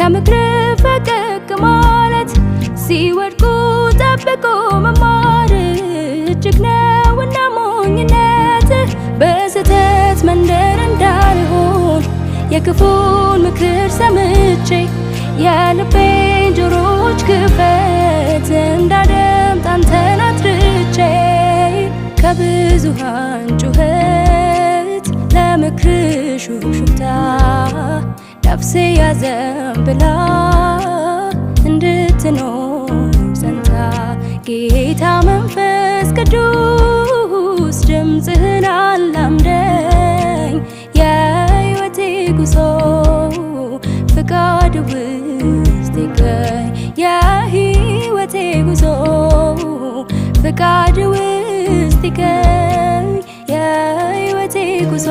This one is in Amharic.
ከምክር ፈቀቅ ማለት ሲወድቁ ጠብቆ መማር እጅግ ነውና ሞኝነት በስህተት መንደር እንዳልሆን የክፉን ምክር ሰምቼ የልቤን ጆሮች ክፈት እንዳደምጥ አንተን አትርቼ ከብዙሃን ጩኸት ለምክር ሹክሹክታ ነፍሴ ያዘንብላ እንድትኖር ጸንታ ጌታ መንፈስ ቅዱስ ድምፅህን አላምደኝ የሕይወቴ ጉዞ ፍቃድ ውስጥ ይገኝ የሕይወቴ ጉዞ ፍቃድ ውስጥ ይገኝ የሕይወቴ ጉዞ